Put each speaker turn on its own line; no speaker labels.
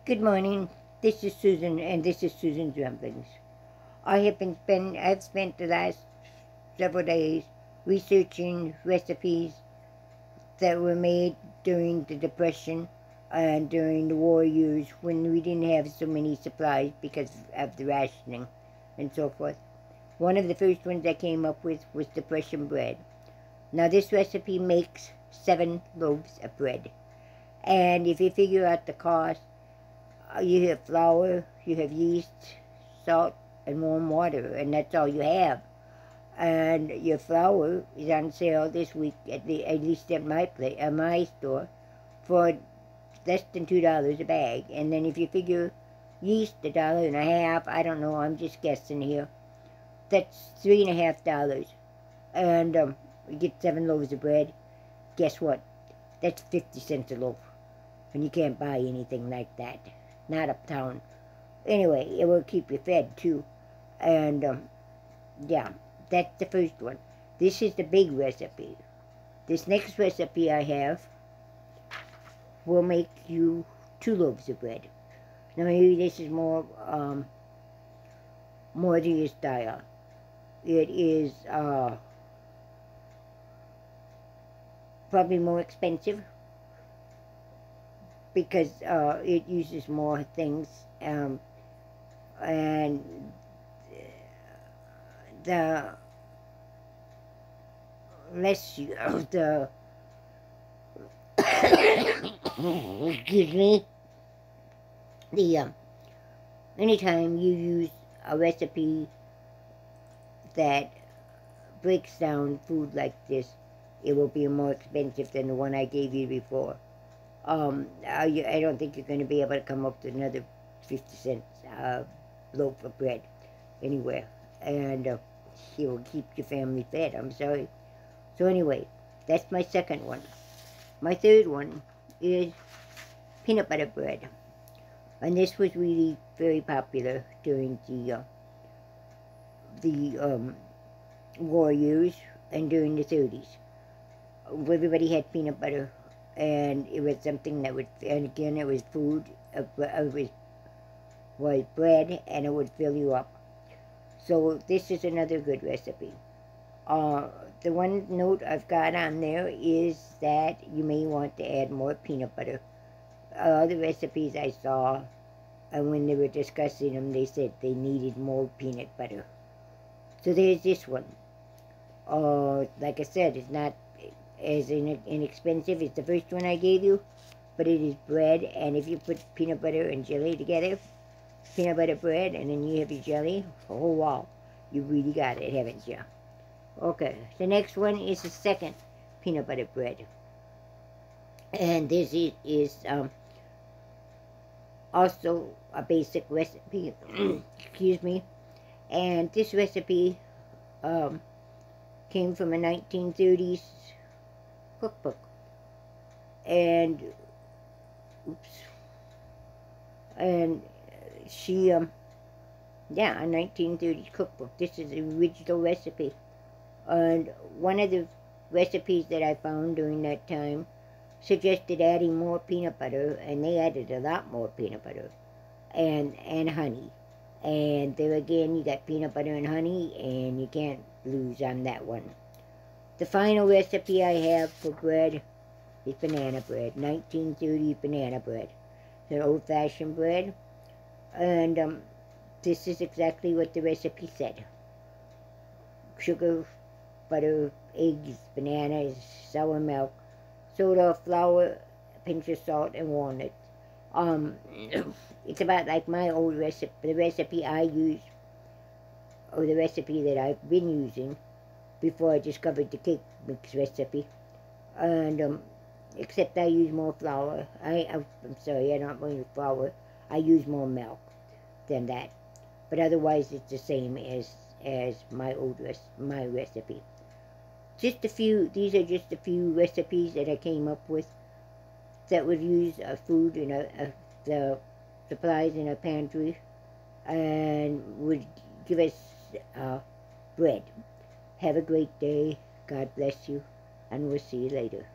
Good morning. This is Susan, and this is Susan's Rumblings. I've spent the last several days researching recipes that were made during the Depression and during the war years when we didn't have so many supplies because of the rationing and so forth. One of the first ones I came up with was Depression bread. Now this recipe makes 7 loaves of bread, and if you figure out the cost, you have flour, you have yeast, salt, and warm water, and that's all you have. And your flour is on sale this week at least at my store, for less than $2 a bag. And then if you figure yeast $1.50, I don't know, I'm just guessing here, that's $3.50. And you get 7 loaves of bread. Guess what? That's 50 cents a loaf, and you can't buy anything like that. Not uptown. Anyway, it will keep you fed too. And yeah, that's the first one. This is the big recipe. This next recipe I have will make you 2 loaves of bread. Now maybe this is more to your style. It is probably more expensive because it uses more things, and the less you, the excuse me, the anytime you use a recipe that breaks down food like this, it will be more expensive than the one I gave you before. I don't think you're going to be able to come up with another 50 cents loaf of bread anywhere, and it will keep your family fed. I'm sorry. So anyway, that's my second one. My third one is peanut butter bread, and this was really very popular during the war years and during the 30s. Everybody had peanut butter, and it was something that would, and again, it was food, it was bread, and it would fill you up. So this is another good recipe. The one note I've got on there is that you may want to add more peanut butter. Other recipes I saw, and when they were discussing them, they said they needed more peanut butter. So there's this one. Like I said, it's not as inexpensive as the first one I gave you, but it is bread, and if you put peanut butter and jelly together, peanut butter bread, and then you have your jelly, oh wow, you really got it, haven't you? Okay, the next one is the second peanut butter bread, and this is also a basic recipe, excuse me, and this recipe came from a 1930s cookbook, and she yeah, a 1930s cookbook. This is the original recipe, and one of the recipes that I found during that time suggested adding more peanut butter, and they added a lot more peanut butter and honey. And there again, you got peanut butter and honey, and you can't lose on that one. The final recipe I have for bread is banana bread, 1930 banana bread. It's an old-fashioned bread, and this is exactly what the recipe said. Sugar, butter, eggs, bananas, sour milk, soda, flour, a pinch of salt, and walnuts. It's about like my old recipe, the recipe I use, or the recipe that I've been using before I discovered the cake mix recipe. And except I use more flour. I'm sorry, I don't use flour. I use more milk than that. But otherwise, it's the same as my my recipe. Just a few. These are just a few recipes that I came up with that would use food in the supplies in a pantry, and would give us bread. Have a great day. God bless you, and we'll see you later.